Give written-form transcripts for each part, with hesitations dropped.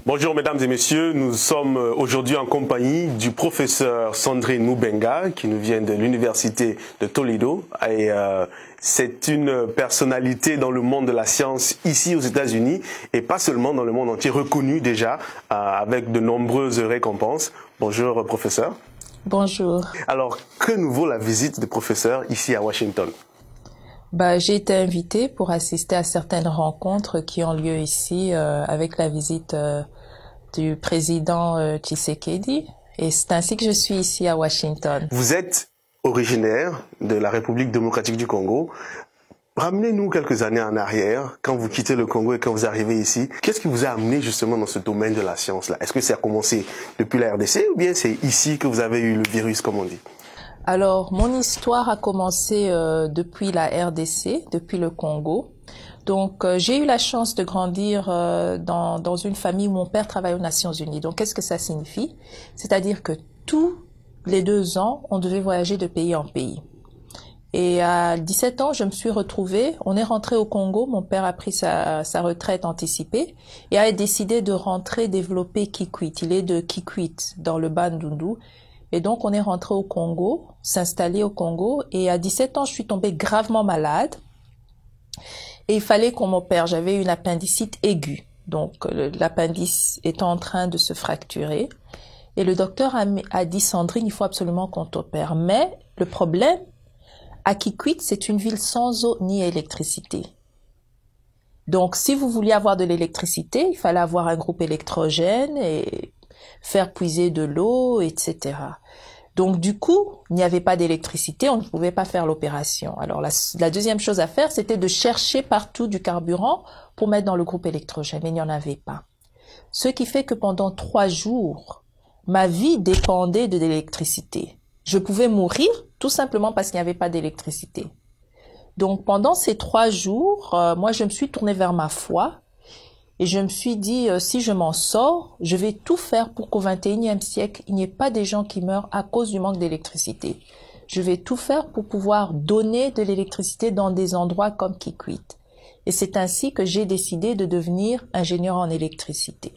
Bonjour mesdames et messieurs, nous sommes aujourd'hui en compagnie du professeur Sandrine Mubenga qui nous vient de l'université de Toledo et c'est une personnalité dans le monde de la science ici aux États-Unis et pas seulement dans le monde entier, reconnue déjà avec de nombreuses récompenses. Bonjour professeur. Bonjour. Alors que nous vaut la visite du professeur ici à Washington? J'ai été invitée pour assister à certaines rencontres qui ont lieu ici avec la visite du président Tshisekedi et c'est ainsi que je suis ici à Washington. Vous êtes originaire de la République démocratique du Congo. Ramenez-nous quelques années en arrière, quand vous quittez le Congo et quand vous arrivez ici. Qu'est-ce qui vous a amené justement dans ce domaine de la science-là? Est-ce que ça a commencé depuis la RDC ou bien c'est ici que vous avez eu le virus, comme on dit? Alors, mon histoire a commencé depuis la RDC, depuis le Congo. Donc, j'ai eu la chance de grandir dans une famille où mon père travaille aux Nations Unies. Donc, qu'est-ce que ça signifie? C'est-à-dire que tous les 2 ans, on devait voyager de pays en pays. Et à 17 ans, je me suis retrouvée, on est rentré au Congo, mon père a pris sa retraite anticipée et a décidé de rentrer développer Kikwit. Il est de Kikwit, dans le Bandundu. Et donc, on est rentré au Congo, s'installer au Congo. Et à 17 ans, je suis tombée gravement malade. Et il fallait qu'on m'opère. J'avais une appendicite aiguë. Donc, l'appendice était en train de se fracturer. Et le docteur a dit, Sandrine, il faut absolument qu'on t'opère. Mais le problème, à Kikwit, c'est une ville sans eau ni électricité. Donc, si vous vouliez avoir de l'électricité, il fallait avoir un groupe électrogène et faire puiser de l'eau, etc. Donc, du coup, il n'y avait pas d'électricité, on ne pouvait pas faire l'opération. Alors, la deuxième chose à faire, c'était de chercher partout du carburant pour mettre dans le groupe électrogène, mais il n'y en avait pas. Ce qui fait que pendant 3 jours, ma vie dépendait de l'électricité. Je pouvais mourir tout simplement parce qu'il n'y avait pas d'électricité. Donc, pendant ces 3 jours, moi, je me suis tournée vers ma foi. Et je me suis dit, si je m'en sors, je vais tout faire pour qu'au XXIe siècle, il n'y ait pas des gens qui meurent à cause du manque d'électricité. Je vais tout faire pour pouvoir donner de l'électricité dans des endroits comme Kikwit. Et c'est ainsi que j'ai décidé de devenir ingénieur en électricité.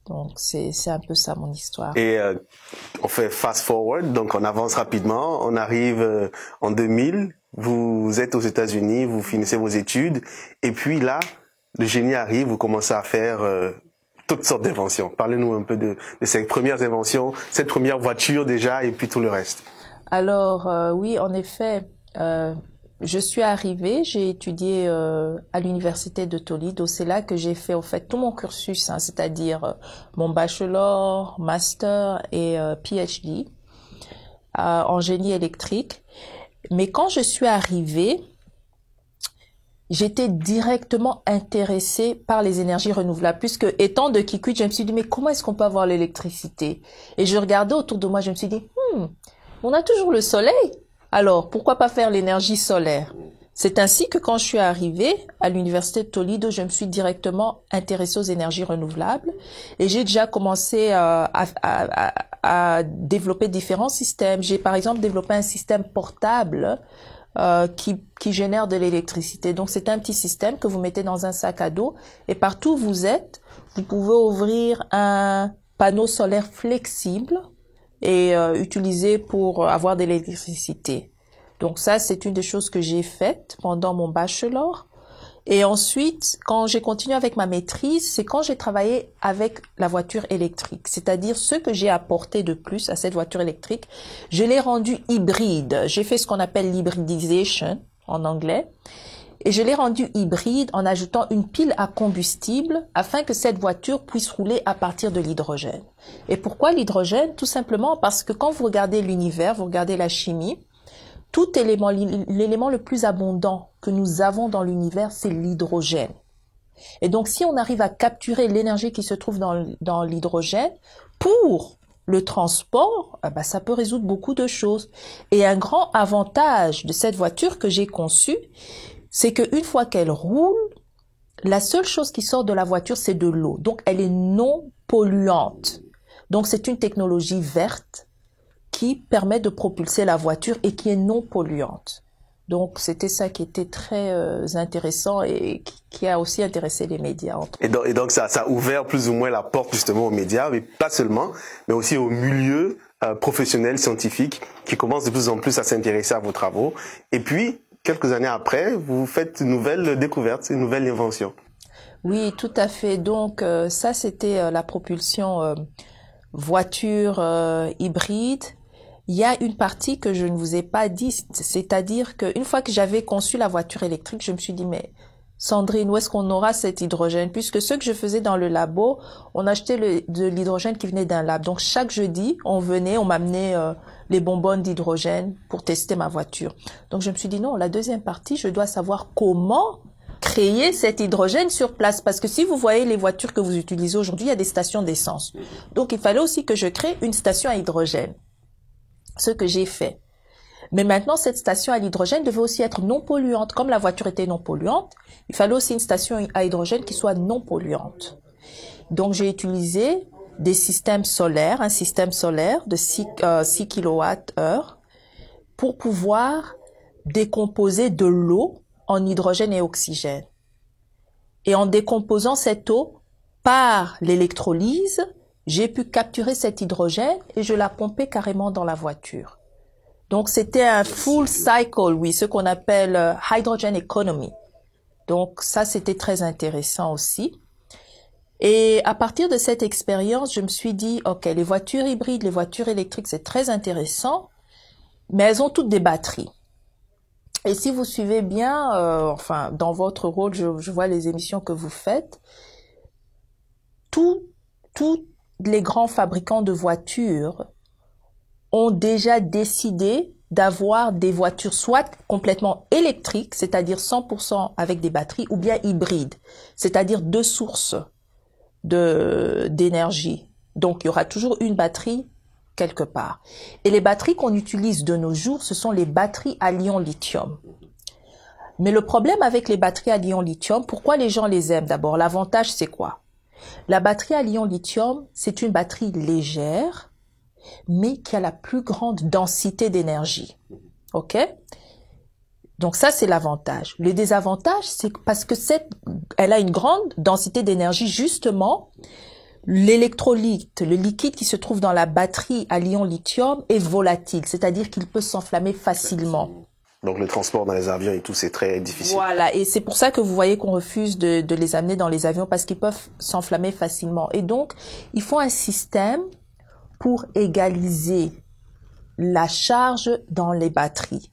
Donc, c'est un peu ça mon histoire. Et on fait fast forward, donc on avance rapidement. On arrive en 2000, vous êtes aux États-Unis, vous finissez vos études. Et puis là, le génie arrive, vous commencez à faire toutes sortes d'inventions. Parlez-nous un peu de ces premières inventions, cette première voiture déjà, et puis tout le reste. Alors, oui, en effet, je suis arrivée, j'ai étudié à l'université de Toledo. C'est là que j'ai fait, au fait, tout mon cursus, hein, c'est-à-dire mon bachelor, master et PhD en génie électrique. Mais quand je suis arrivée, j'étais directement intéressée par les énergies renouvelables, puisque étant de Kikwit, je me suis dit, mais comment est-ce qu'on peut avoir l'électricité? Et je regardais autour de moi, je me suis dit, on a toujours le soleil, alors pourquoi pas faire l'énergie solaire? C'est ainsi que quand je suis arrivée à l'université de Toledo, je me suis directement intéressée aux énergies renouvelables et j'ai déjà commencé à développer différents systèmes. J'ai par exemple développé un système portable qui génère de l'électricité. Donc, c'est un petit système que vous mettez dans un sac à dos et partout où vous êtes, vous pouvez ouvrir un panneau solaire flexible et utiliser pour avoir de l'électricité. Donc, ça, c'est une des choses que j'ai faites pendant mon bachelor. Et ensuite, quand j'ai continué avec ma maîtrise, c'est quand j'ai travaillé avec la voiture électrique. C'est-à-dire ce que j'ai apporté de plus à cette voiture électrique, je l'ai rendue hybride. J'ai fait ce qu'on appelle l'hybridisation en anglais. Et je l'ai rendue hybride en ajoutant une pile à combustible afin que cette voiture puisse rouler à partir de l'hydrogène. Et pourquoi l'hydrogène? Tout simplement parce que quand vous regardez l'univers, vous regardez la chimie, tout élément, l'élément le plus abondant que nous avons dans l'univers, c'est l'hydrogène. Et donc, si on arrive à capturer l'énergie qui se trouve dans l'hydrogène pour le transport, ça peut résoudre beaucoup de choses. Et un grand avantage de cette voiture que j'ai conçue, c'est qu'une fois qu'elle roule, la seule chose qui sort de la voiture, c'est de l'eau. Donc, elle est non polluante. Donc, c'est une technologie verte qui permet de propulser la voiture et qui est non polluante. Donc c'était ça qui était très intéressant et qui a aussi intéressé les médias. Et donc ça a ouvert plus ou moins la porte justement aux médias, mais pas seulement, mais aussi au milieu professionnel, scientifique, qui commence de plus en plus à s'intéresser à vos travaux. Et puis, quelques années après, vous faites une nouvelle découverte, une nouvelle invention. Oui, tout à fait. Donc ça, c'était la propulsion voiture hybride. Il y a une partie que je ne vous ai pas dit, c'est-à-dire qu'une fois que j'avais conçu la voiture électrique, je me suis dit, mais Sandrine, où est-ce qu'on aura cet hydrogène? Puisque ce que je faisais dans le labo, on achetait de l'hydrogène qui venait d'un lab. Donc chaque jeudi, on m'amenait les bonbonnes d'hydrogène pour tester ma voiture. Donc je me suis dit, non, la deuxième partie, je dois savoir comment créer cet hydrogène sur place. Parce que si vous voyez les voitures que vous utilisez aujourd'hui, il y a des stations d'essence. Donc il fallait aussi que je crée une station à hydrogène. Ce que j'ai fait. Mais maintenant, cette station à l'hydrogène devait aussi être non polluante. Comme la voiture était non polluante, il fallait aussi une station à hydrogène qui soit non polluante. Donc, j'ai utilisé des systèmes solaires, un système solaire de 6 kWh pour pouvoir décomposer de l'eau en hydrogène et oxygène. Et en décomposant cette eau par l'électrolyse, j'ai pu capturer cet hydrogène et je l'ai pompé carrément dans la voiture. Donc, c'était un full cycle, oui, ce qu'on appelle hydrogen economy. Donc, ça, c'était très intéressant aussi. Et à partir de cette expérience, je me suis dit, OK, les voitures hybrides, les voitures électriques, c'est très intéressant, mais elles ont toutes des batteries. Et si vous suivez bien, enfin, dans votre rôle, je vois les émissions que vous faites, tous les grands fabricants de voitures ont déjà décidé d'avoir des voitures soit complètement électriques, c'est-à-dire 100% avec des batteries, ou bien hybrides, c'est-à-dire deux sources d'énergie. Donc, il y aura toujours une batterie quelque part. Et les batteries qu'on utilise de nos jours, ce sont les batteries à ion lithium. Mais le problème avec les batteries à ion lithium, pourquoi les gens les aiment d'abord? L'avantage, c'est quoi? La batterie à ion lithium, c'est une batterie légère, mais qui a la plus grande densité d'énergie. OK? Donc ça, c'est l'avantage. Le désavantage, c'est parce que elle a une grande densité d'énergie, justement, l'électrolyte, le liquide qui se trouve dans la batterie à ion lithium est volatile, c'est-à-dire qu'il peut s'enflammer facilement. Donc le transport dans les avions et tout, c'est très difficile. Voilà, et c'est pour ça que vous voyez qu'on refuse de les amener dans les avions parce qu'ils peuvent s'enflammer facilement. Et donc, il faut un système pour égaliser la charge dans les batteries.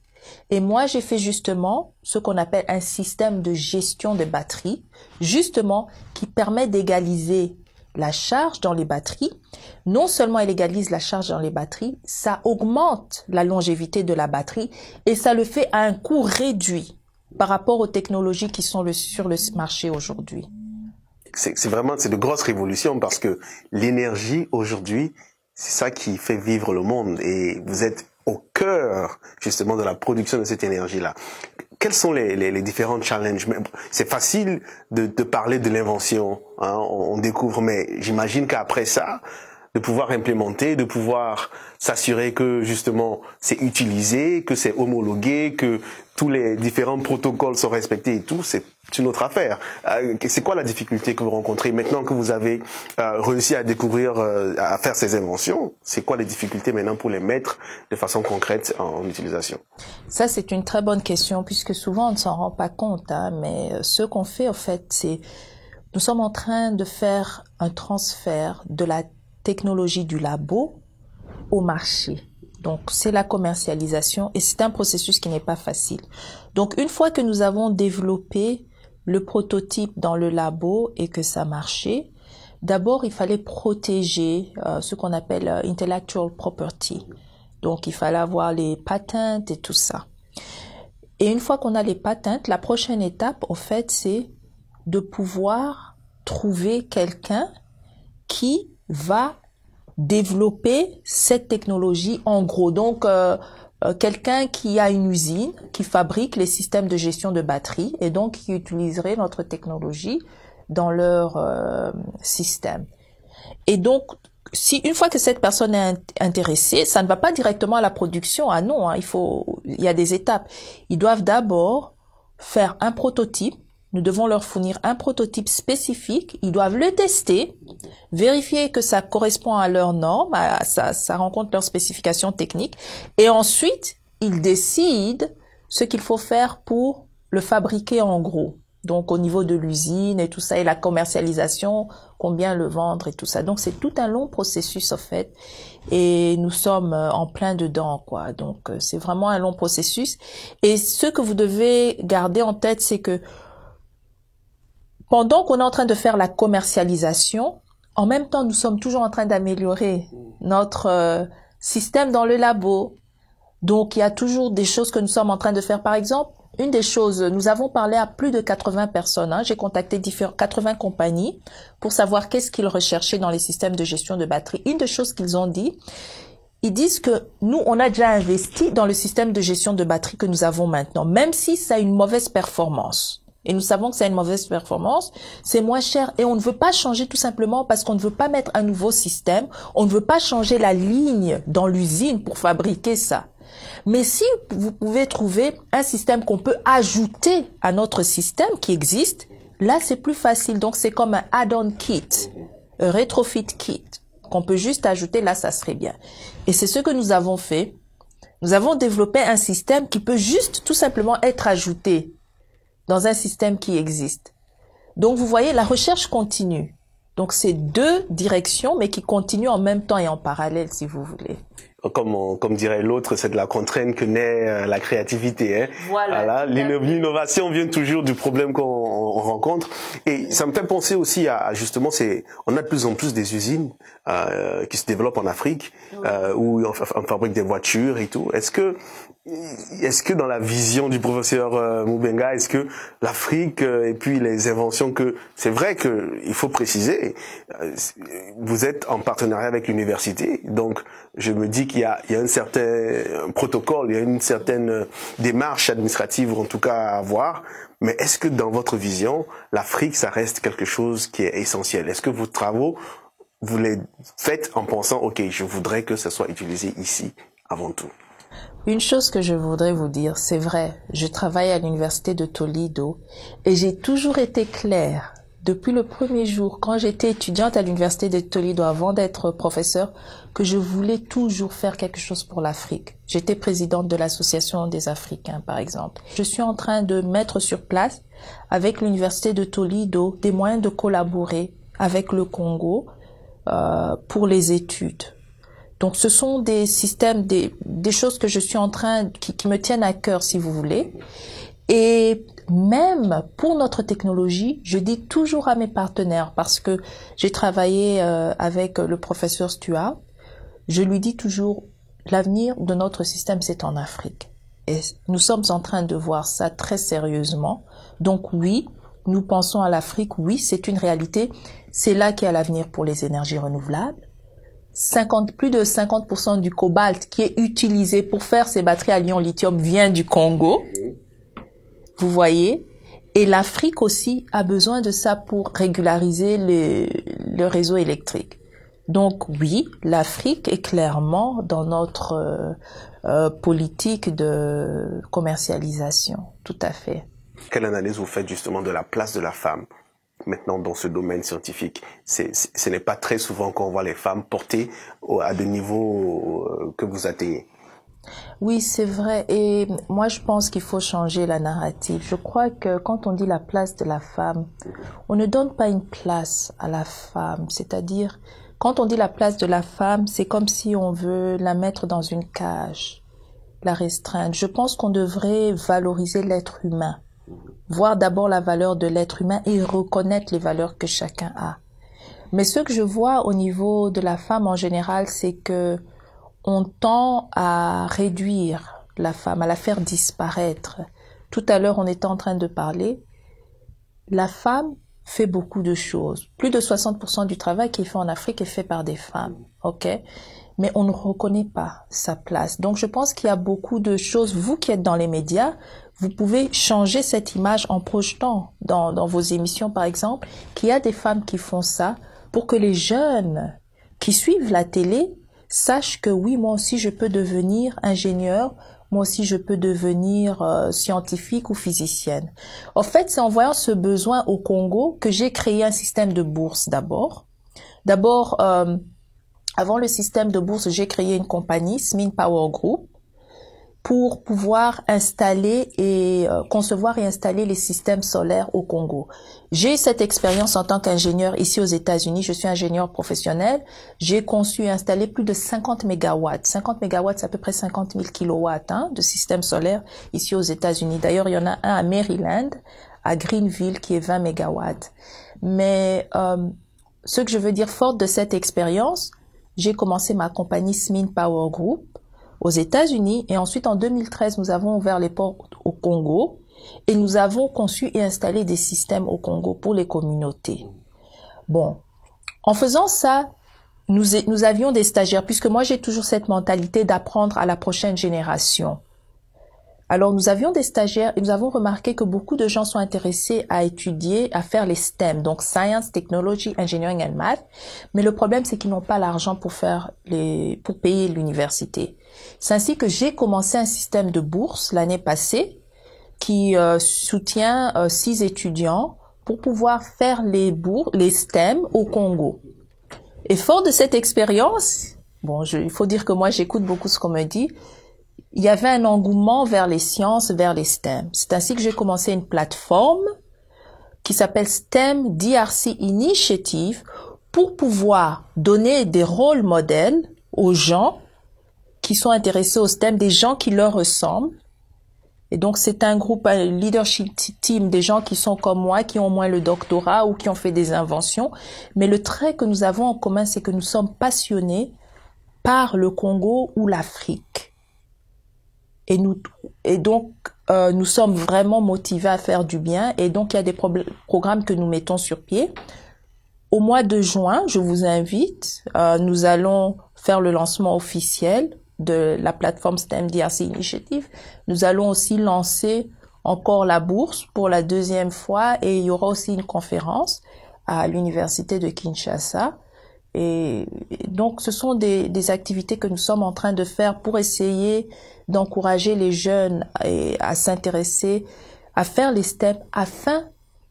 Et moi, j'ai fait justement ce qu'on appelle un système de gestion de batteries, justement, qui permet d'égaliser la charge dans les batteries. Non seulement elle égalise la charge dans les batteries, ça augmente la longévité de la batterie et ça le fait à un coût réduit par rapport aux technologies qui sont sur le marché aujourd'hui. C'est de grosses révolutions parce que l'énergie aujourd'hui, c'est ça qui fait vivre le monde et vous êtes au cœur justement de la production de cette énergie-là. Quels sont les différents challenges? C'est facile de parler de l'invention, hein, on découvre, mais j'imagine qu'après ça, de pouvoir implémenter, de pouvoir s'assurer que justement c'est utilisé, que c'est homologué, que tous les différents protocoles sont respectés et tout, c'est une autre affaire. C'est quoi la difficulté que vous rencontrez maintenant que vous avez réussi à découvrir, à faire ces inventions? C'est quoi les difficultés maintenant pour les mettre de façon concrète en utilisation? Ça, c'est une très bonne question puisque souvent on ne s'en rend pas compte, hein, mais ce qu'on fait en fait, c'est nous sommes en train de faire un transfert de la technologie du labo au marché. Donc, c'est la commercialisation et c'est un processus qui n'est pas facile. Donc, une fois que nous avons développé le prototype dans le labo et que ça marchait, d'abord, il fallait protéger ce qu'on appelle intellectual property. Donc, il fallait avoir les patentes et tout ça. Et une fois qu'on a les patentes, la prochaine étape, en fait, c'est de pouvoir trouver quelqu'un qui va développer cette technologie en gros. Donc, quelqu'un qui a une usine, qui fabrique les systèmes de gestion de batterie et donc qui utiliserait notre technologie dans leur système. Et donc, si une fois que cette personne est intéressée, ça ne va pas directement à la production. Ah non, hein, il y a des étapes. Ils doivent d'abord faire un prototype. Nous devons leur fournir un prototype spécifique. Ils doivent le tester, vérifier que ça correspond à leurs normes, ça rencontre leurs spécifications techniques. Et ensuite, ils décident ce qu'il faut faire pour le fabriquer en gros. Donc, au niveau de l'usine et tout ça, et la commercialisation, combien le vendre et tout ça. Donc, c'est tout un long processus, en fait. Et nous sommes en plein dedans, quoi. Donc, c'est vraiment un long processus. Et ce que vous devez garder en tête, c'est que pendant qu'on est en train de faire la commercialisation, en même temps, nous sommes toujours en train d'améliorer notre système dans le labo. Donc, il y a toujours des choses que nous sommes en train de faire. Par exemple, une des choses, nous avons parlé à plus de 80 personnes. J'ai contacté 80 compagnies pour savoir qu'est-ce qu'ils recherchaient dans les systèmes de gestion de batterie. Une des choses qu'ils ont dit, ils disent que nous, on a déjà investi dans le système de gestion de batterie que nous avons maintenant, même si ça a une mauvaise performance. Et nous savons que ça a une mauvaise performance, c'est moins cher et on ne veut pas changer tout simplement parce qu'on ne veut pas mettre un nouveau système, on ne veut pas changer la ligne dans l'usine pour fabriquer ça. Mais si vous pouvez trouver un système qu'on peut ajouter à notre système qui existe, là c'est plus facile. Donc c'est comme un add-on kit, un retrofit kit qu'on peut juste ajouter, là ça serait bien. Et c'est ce que nous avons fait. Nous avons développé un système qui peut juste tout simplement être ajouté dans un système qui existe. Donc, vous voyez, la recherche continue. Donc, c'est deux directions, mais qui continuent en même temps et en parallèle, si vous voulez. Comme dirait l'autre, c'est de la contrainte que naît la créativité. Hein. Voilà. L'innovation vient toujours du problème qu'on rencontre. Et ça me fait penser aussi à justement, on a de plus en plus des usines qui se développent en Afrique, où on fabrique des voitures et tout. Est-ce que dans la vision du professeur Mubenga, est-ce que l'Afrique et puis les inventions c'est vrai que il faut préciser, vous êtes en partenariat avec l'université, donc je me dis qu'il y a un certain protocole, il y a une certaine démarche administrative en tout cas à avoir. Mais est-ce que dans votre vision, l'Afrique, ça reste quelque chose qui est essentiel? Est-ce que vos travaux, vous les faites en pensant, ok, je voudrais que ça soit utilisé ici avant tout? Une chose que je voudrais vous dire, c'est vrai, je travaille à l'université de Toledo et j'ai toujours été claire depuis le premier jour, quand j'étais étudiante à l'université de Toledo avant d'être professeure, que je voulais toujours faire quelque chose pour l'Afrique. J'étais présidente de l'association des Africains, par exemple. Je suis en train de mettre sur place, avec l'université de Toledo, des moyens de collaborer avec le Congo pour les études. Donc, ce sont des systèmes, des choses que je suis en train, qui me tiennent à cœur, si vous voulez. Et même pour notre technologie, je dis toujours à mes partenaires, parce que j'ai travaillé avec le professeur Stuart, je lui dis toujours, l'avenir de notre système, c'est en Afrique. Et nous sommes en train de voir ça très sérieusement. Donc oui, nous pensons à l'Afrique, oui, c'est une réalité. C'est là qu'il y a l'avenir pour les énergies renouvelables. Plus de 50% du cobalt qui est utilisé pour faire ces batteries à ion-lithium vient du Congo. Vous voyez? Et l'Afrique aussi a besoin de ça pour régulariser le réseau électrique. Donc oui, l'Afrique est clairement dans notre politique de commercialisation. Tout à fait. Quelle analyse vous faites justement de la place de la femme maintenant dans ce domaine scientifique? Ce n'est pas très souvent qu'on voit les femmes portées à des niveaux que vous atteignez. Oui, c'est vrai. Et moi, je pense qu'il faut changer la narrative. Je crois que quand on dit la place de la femme, on ne donne pas une place à la femme. C'est-à-dire, quand on dit la place de la femme, c'est comme si on veut la mettre dans une cage, la restreindre. Je pense qu'on devrait valoriser l'être humain, voir d'abord la valeur de l'être humain et reconnaître les valeurs que chacun a. Mais ce que je vois au niveau de la femme en général, c'est que on tend à réduire la femme, à la faire disparaître. Tout à l'heure, on était en train de parler. La femme fait beaucoup de choses. Plus de 60% du travail qui est fait en Afrique est fait par des femmes. OK? Mais on ne reconnaît pas sa place. Donc, je pense qu'il y a beaucoup de choses. Vous qui êtes dans les médias, vous pouvez changer cette image en projetant dans vos émissions, par exemple, qu'il y a des femmes qui font ça pour que les jeunes qui suivent la télé sachent que oui, moi aussi je peux devenir ingénieur, moi aussi je peux devenir scientifique ou physicienne. En fait, c'est en voyant ce besoin au Congo que j'ai créé un système de bourse d'abord. Avant le système de bourse, j'ai créé une compagnie, Smin Power Group, pour pouvoir installer et concevoir et installer les systèmes solaires au Congo. J'ai eu cette expérience en tant qu'ingénieur ici aux États-Unis. Je suis ingénieur professionnel. J'ai conçu et installé plus de 50 mégawatts. 50 mégawatts, c'est à peu près 50 000 kilowatts de systèmes solaires ici aux États-Unis. D'ailleurs, il y en a un à Maryland, à Greenville, qui est 20 mégawatts. Mais ce que je veux dire, forte de cette expérience, j'ai commencé ma compagnie Smin Power Group aux États-Unis, et ensuite en 2013, nous avons ouvert les portes au Congo et nous avons conçu et installé des systèmes au Congo pour les communautés. Bon, en faisant ça, nous avions des stagiaires, puisque moi j'ai toujours cette mentalité d'apprendre à la prochaine génération. Alors nous avions des stagiaires et nous avons remarqué que beaucoup de gens sont intéressés à étudier, à faire les STEM, donc Science, Technology, Engineering and Math, mais le problème c'est qu'ils n'ont pas l'argent pour payer l'université. C'est ainsi que j'ai commencé un système de bourse l'année passée qui soutient 6 étudiants pour pouvoir faire les STEM au Congo. Et fort de cette expérience, bon, il faut dire que moi j'écoute beaucoup ce qu'on me dit, il y avait un engouement vers les sciences, vers les STEM. C'est ainsi que j'ai commencé une plateforme qui s'appelle STEM DRC Initiative pour pouvoir donner des rôles modèles aux gens qui sont intéressés au STEM, des gens qui leur ressemblent. Et donc, c'est un groupe, un leadership team, des gens qui sont comme moi, qui ont au moins le doctorat ou qui ont fait des inventions. Mais le trait que nous avons en commun, c'est que nous sommes passionnés par le Congo ou l'Afrique. Et donc, nous sommes vraiment motivés à faire du bien. Et donc, il y a des programmes que nous mettons sur pied. Au mois de juin, je vous invite, nous allons faire le lancement officiel de la plateforme STEM DRC Initiative. Nous allons aussi lancer encore la bourse pour la 2e fois et il y aura aussi une conférence à l'université de Kinshasa. Et donc, ce sont des activités que nous sommes en train de faire pour essayer d'encourager les jeunes à s'intéresser, à faire les STEM afin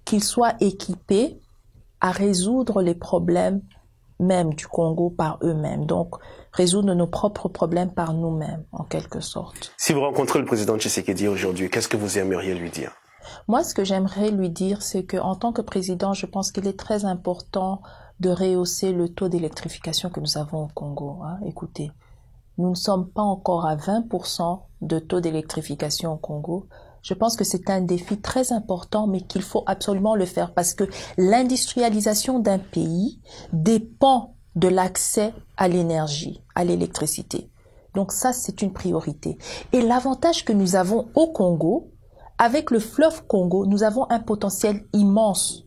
qu'ils soient équipés à résoudre les problèmes même du Congo par eux-mêmes. Donc, résoudre nos propres problèmes par nous-mêmes, en quelque sorte. Si vous rencontrez le président Tshisekedi aujourd'hui, qu'est-ce que vous aimeriez lui dire? Moi, ce que j'aimerais lui dire, c'est qu'en tant que président, je pense qu'il est très important de rehausser le taux d'électrification que nous avons au Congo. Écoutez, nous ne sommes pas encore à 20% de taux d'électrification au Congo. Je pense que c'est un défi très important, mais qu'il faut absolument le faire parce que l'industrialisation d'un pays dépend de l'accès à l'énergie, à l'électricité. Donc ça, c'est une priorité. Et l'avantage que nous avons au Congo, avec le fleuve Congo, nous avons un potentiel immense.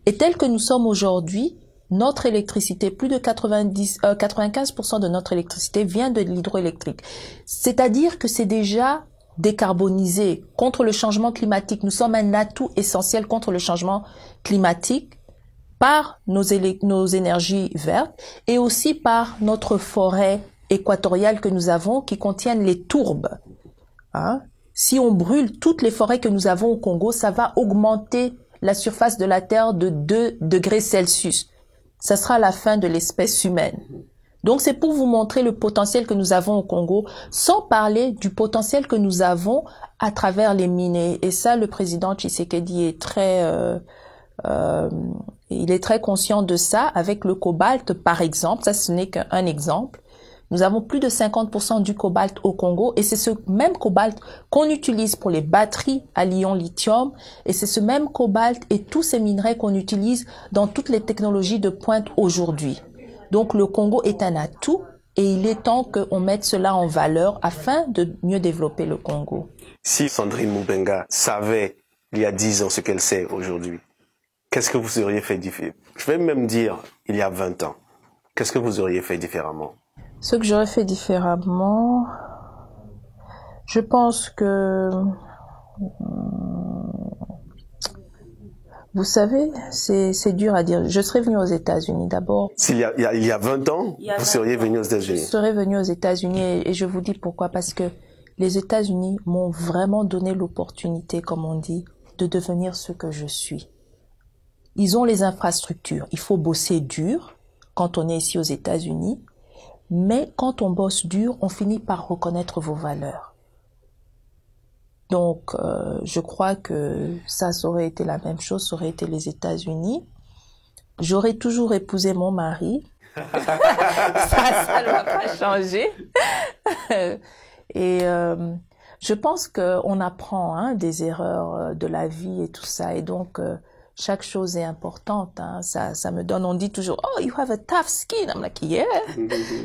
Et tel que nous sommes aujourd'hui, notre électricité, plus de 95% de notre électricité vient de l'hydroélectrique. C'est-à-dire que c'est déjà décarbonisé contre le changement climatique. Nous sommes un atout essentiel contre le changement climatique par nos énergies vertes et aussi par notre forêt équatoriale que nous avons qui contiennent les tourbes. Si on brûle toutes les forêts que nous avons au Congo, ça va augmenter la surface de la Terre de 2 degrés Celsius. Ça sera la fin de l'espèce humaine. Donc c'est pour vous montrer le potentiel que nous avons au Congo, sans parler du potentiel que nous avons à travers les mines. Et ça, le président Tshisekedi est il est très conscient de ça avec le cobalt, par exemple. Ça, ce n'est qu'un exemple. Nous avons plus de 50% du cobalt au Congo et c'est ce même cobalt qu'on utilise pour les batteries à ion lithium et c'est ce même cobalt et tous ces minerais qu'on utilise dans toutes les technologies de pointe aujourd'hui. Donc le Congo est un atout et il est temps qu'on mette cela en valeur afin de mieux développer le Congo. Si Sandrine Mubenga savait il y a 10 ans ce qu'elle sait aujourd'hui, qu'est-ce que vous auriez fait différemment? Je vais même dire il y a 20 ans. Qu'est-ce que vous auriez fait différemment? Ce que j'aurais fait différemment, je pense que Vous savez, c'est dur à dire. Je serais venue aux États-Unis d'abord. Il y a 20 ans, vous seriez venu aux États-Unis. Je serais venue aux États-Unis et je vous dis pourquoi. Parce que les États-Unis m'ont vraiment donné l'opportunité, comme on dit, de devenir ce que je suis. Ils ont les infrastructures. Il faut bosser dur quand on est ici aux États-Unis. Mais quand on bosse dur, on finit par reconnaître vos valeurs. Donc, je crois que ça aurait été la même chose, ça aurait été les États-Unis. J'aurais toujours épousé mon mari. Ça ne va pas changer. Et je pense qu'on apprend des erreurs de la vie et tout ça. Et donc, chaque chose est importante. Ça me donne, on dit toujours, oh, you have a tough skin. I'm like, yeah.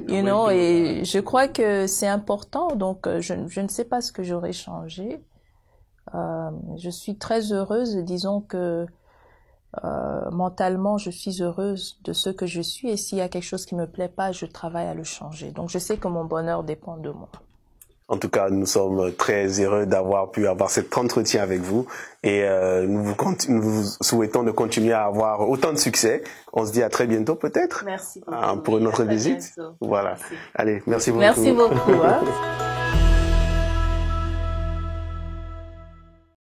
You know, et je crois que c'est important. Donc, je ne sais pas ce que j'aurais changé. Je suis très heureuse, disons que mentalement je suis heureuse de ce que je suis et s'il y a quelque chose qui me plaît pas, je travaille à le changer. Donc je sais que mon bonheur dépend de moi. En tout cas, nous sommes très heureux d'avoir pu avoir cet entretien avec vous et nous vous souhaitons de continuer à avoir autant de succès. On se dit à très bientôt peut-être. Merci beaucoup. Pour une autre visite. Voilà. Merci. Allez, merci beaucoup. Merci beaucoup.